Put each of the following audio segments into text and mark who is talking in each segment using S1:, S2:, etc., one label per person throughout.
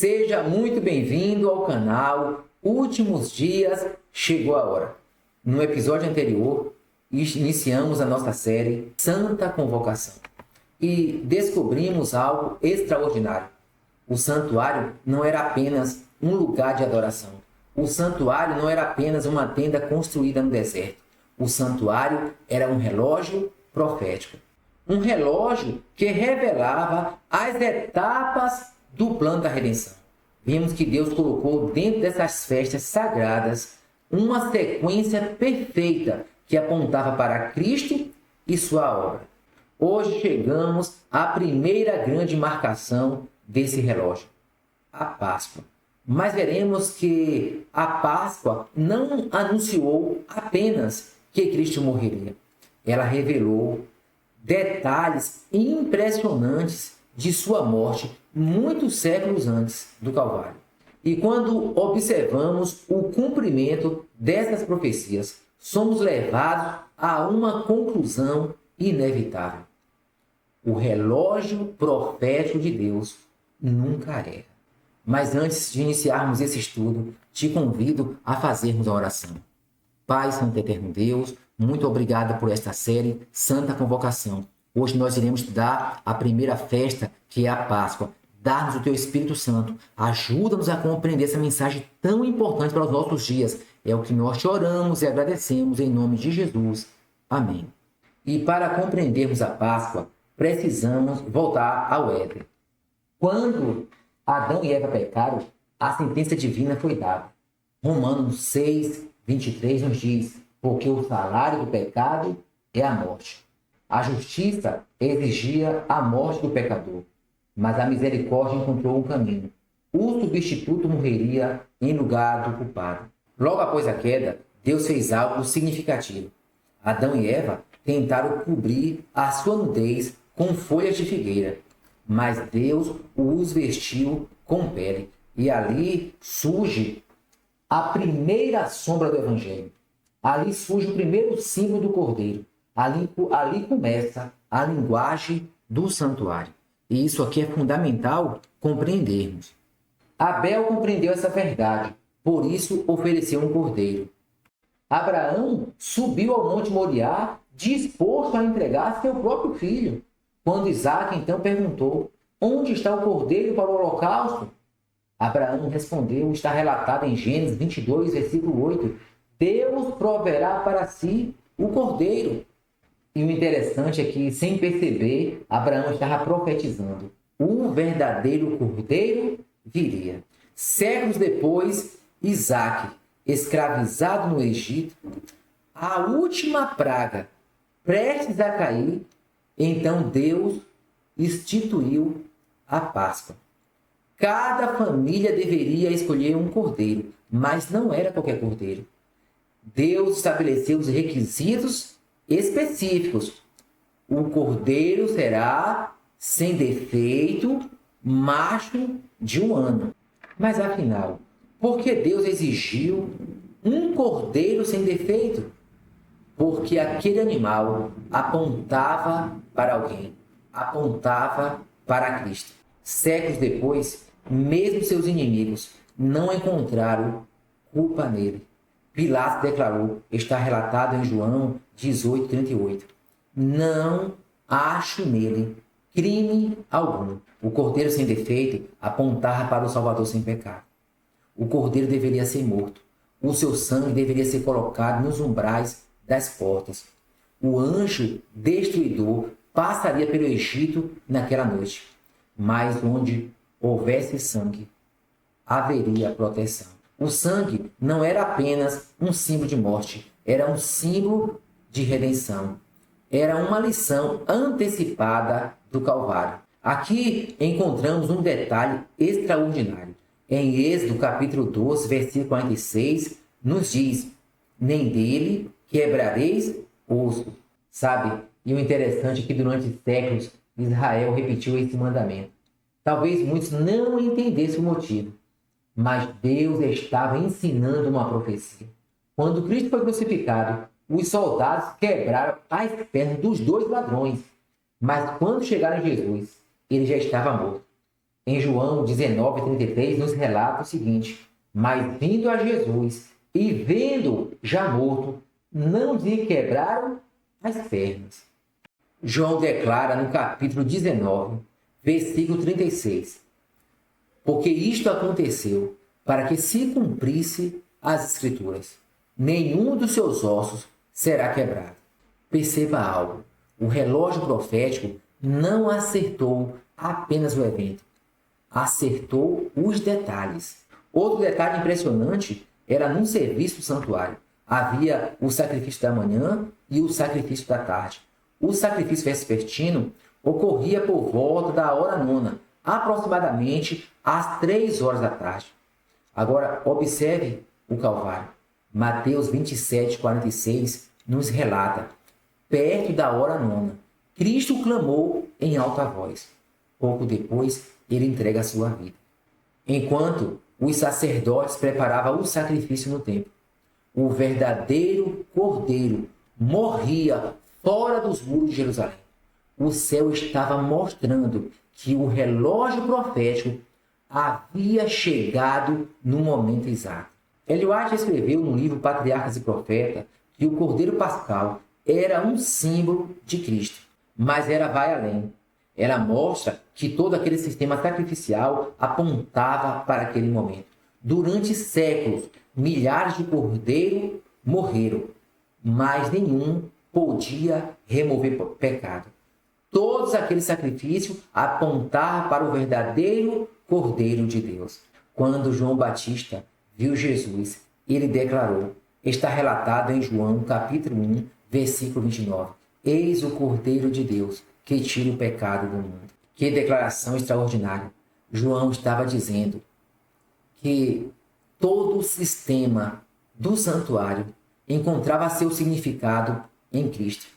S1: Seja muito bem-vindo ao canal Últimos Dias Chegou a Hora. No episódio anterior, iniciamos a nossa série Santa Convocação e descobrimos algo extraordinário. O santuário não era apenas um lugar de adoração. O santuário não era apenas uma tenda construída no deserto. O santuário era um relógio profético. Um relógio que revelava as etapas do plano da redenção. Vimos que Deus colocou dentro dessas festas sagradas uma sequência perfeita que apontava para Cristo e sua obra. Hoje chegamos à primeira grande marcação desse relógio, a Páscoa. Mas veremos que a Páscoa não anunciou apenas que Cristo morreria. Ela revelou detalhes impressionantes de sua morte muitos séculos antes do Calvário. E quando observamos o cumprimento dessas profecias, somos levados a uma conclusão inevitável. O relógio profético de Deus nunca erra. Mas antes de iniciarmos esse estudo, te convido a fazermos a oração. Pai Santo e Eterno Deus, muito obrigado por esta série Santa Convocação. Hoje nós iremos estudar a primeira festa, que é a Páscoa. Dá-nos o Teu Espírito Santo. Ajuda-nos a compreender essa mensagem tão importante para os nossos dias. É o que nós te oramos e agradecemos em nome de Jesus. Amém. E para compreendermos a Páscoa, precisamos voltar ao Éden. Quando Adão e Eva pecaram, a sentença divina foi dada. Romanos 6, 23 nos diz: porque o salário do pecado é a morte. A justiça exigia a morte do pecador, mas a misericórdia encontrou um caminho. O substituto morreria em lugar do culpado. Logo após a queda, Deus fez algo significativo. Adão e Eva tentaram cobrir a sua nudez com folhas de figueira, mas Deus os vestiu com pele. E ali surge a primeira sombra do Evangelho. Ali surge o primeiro símbolo do Cordeiro. Ali começa a linguagem do santuário. E isso aqui é fundamental compreendermos. Abel compreendeu essa verdade, por isso ofereceu um cordeiro. Abraão subiu ao Monte Moriá, disposto a entregar seu próprio filho. Quando Isaque então perguntou: onde está o cordeiro para o holocausto? Abraão respondeu, está relatado em Gênesis 22, versículo 8. Deus proverá para si o cordeiro. E o interessante é que, sem perceber, Abraão estava profetizando. O verdadeiro cordeiro viria. Séculos depois, Isaque, escravizado no Egito, a última praga, prestes a cair, então Deus instituiu a Páscoa. Cada família deveria escolher um cordeiro, mas não era qualquer cordeiro. Deus estabeleceu os requisitos específicos. O cordeiro será sem defeito, macho de 1 ano. Mas afinal, por que Deus exigiu um cordeiro sem defeito? Porque aquele animal apontava para alguém, apontava para Cristo. Séculos depois, mesmo seus inimigos não encontraram culpa nele. Pilatos declarou, está relatado em João 18, 38. Não acho nele crime algum. O cordeiro sem defeito apontava para o Salvador sem pecado. O cordeiro deveria ser morto. O seu sangue deveria ser colocado nos umbrais das portas. O anjo destruidor passaria pelo Egito naquela noite. Mas onde houvesse sangue, haveria proteção. O sangue não era apenas um símbolo de morte, era um símbolo de redenção. Era uma lição antecipada do Calvário. Aqui encontramos um detalhe extraordinário. Em Êxodo capítulo 12, versículo 46, nos diz: nem dele quebrareis osso. Sabe? E o interessante é que durante séculos Israel repetiu esse mandamento. Talvez muitos não entendessem o motivo, mas Deus estava ensinando uma profecia. Quando Cristo foi crucificado, os soldados quebraram as pernas dos 2 ladrões. Mas quando chegaram a Jesus, ele já estava morto. Em João 19:33 nos relata o seguinte: mas vindo a Jesus e vendo já morto, não lhe quebraram as pernas. João declara no capítulo 19, versículo 36: porque isto aconteceu para que se cumprisse as Escrituras. Nenhum dos seus ossos será quebrado. Perceba algo: o relógio profético não acertou apenas o evento, acertou os detalhes. Outro detalhe impressionante era num serviço do santuário. Havia o sacrifício da manhã e o sacrifício da tarde. O sacrifício vespertino ocorria por volta da hora nona, aproximadamente às 3 horas da tarde. Agora, observe o Calvário. Mateus 27:46 nos relata: perto da hora nona, Cristo clamou em alta voz. Pouco depois, ele entrega a sua vida. Enquanto os sacerdotes preparavam o sacrifício no templo, o verdadeiro Cordeiro morria fora dos muros de Jerusalém. O céu estava mostrando que o relógio profético havia chegado no momento exato. Ellen White escreveu no livro Patriarcas e Profetas que o Cordeiro Pascal era um símbolo de Cristo, mas ela vai além. Ela mostra que todo aquele sistema sacrificial apontava para aquele momento. Durante séculos, milhares de cordeiros morreram, mas nenhum podia remover pecado. Todos aqueles sacrifícios apontavam para o verdadeiro Cordeiro de Deus. Quando João Batista viu Jesus, ele declarou, está relatado em João capítulo 1, versículo 29, eis o Cordeiro de Deus que tira o pecado do mundo. Que declaração extraordinária! João estava dizendo que todo o sistema do santuário encontrava seu significado em Cristo.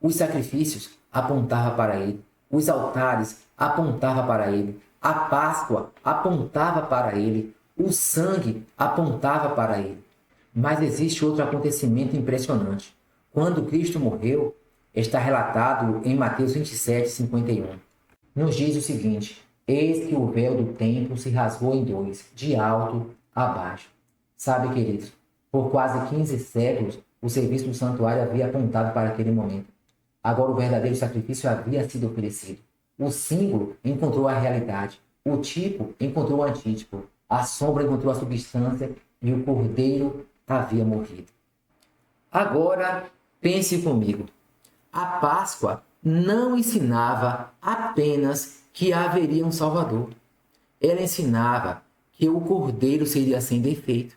S1: Os sacrifícios apontavam para ele, os altares apontavam para ele, a Páscoa apontava para ele, o sangue apontava para ele. Mas existe outro acontecimento impressionante. Quando Cristo morreu, está relatado em Mateus 27:51. Nos diz o seguinte: eis que o véu do templo se rasgou em dois, de alto a baixo. Sabe, queridos, por quase 15 séculos, o serviço do santuário havia apontado para aquele momento. Agora o verdadeiro sacrifício havia sido oferecido. O símbolo encontrou a realidade. O tipo encontrou o antítipo. A sombra encontrou a substância e o cordeiro havia morrido. Agora, pense comigo. A Páscoa não ensinava apenas que haveria um Salvador. Ela ensinava que o cordeiro seria sem defeito,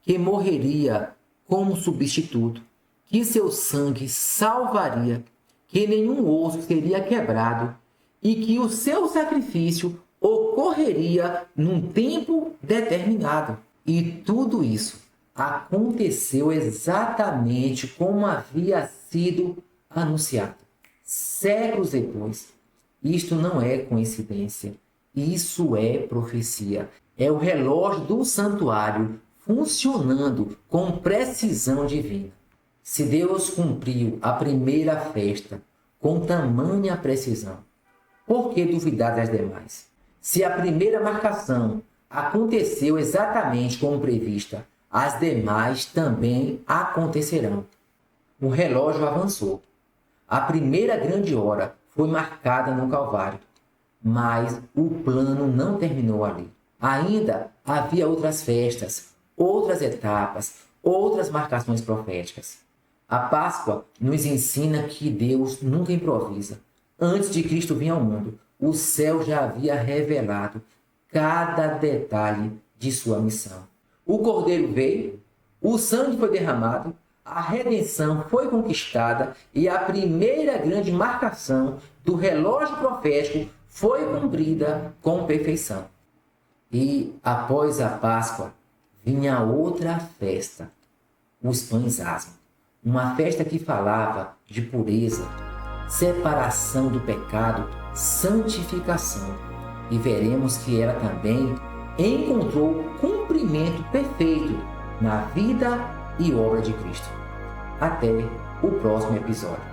S1: que morreria como substituto, que seu sangue salvaria, que nenhum osso seria quebrado e que o seu sacrifício ocorreria num tempo determinado. E tudo isso aconteceu exatamente como havia sido anunciado. Séculos depois, isto não é coincidência, isso é profecia. É o relógio do santuário funcionando com precisão divina. Se Deus cumpriu a primeira festa com tamanha precisão, por que duvidar das demais? Se a primeira marcação aconteceu exatamente como prevista, as demais também acontecerão. O relógio avançou. A primeira grande hora foi marcada no Calvário, mas o plano não terminou ali. Ainda havia outras festas, outras etapas, outras marcações proféticas. A Páscoa nos ensina que Deus nunca improvisa. Antes de Cristo vir ao mundo, o céu já havia revelado cada detalhe de sua missão. O Cordeiro veio, o sangue foi derramado, a redenção foi conquistada e a primeira grande marcação do relógio profético foi cumprida com perfeição. E após a Páscoa, vinha outra festa, os pães asmos. Uma festa que falava de pureza, separação do pecado, santificação. E veremos que ela também encontrou cumprimento perfeito na vida e obra de Cristo. Até o próximo episódio.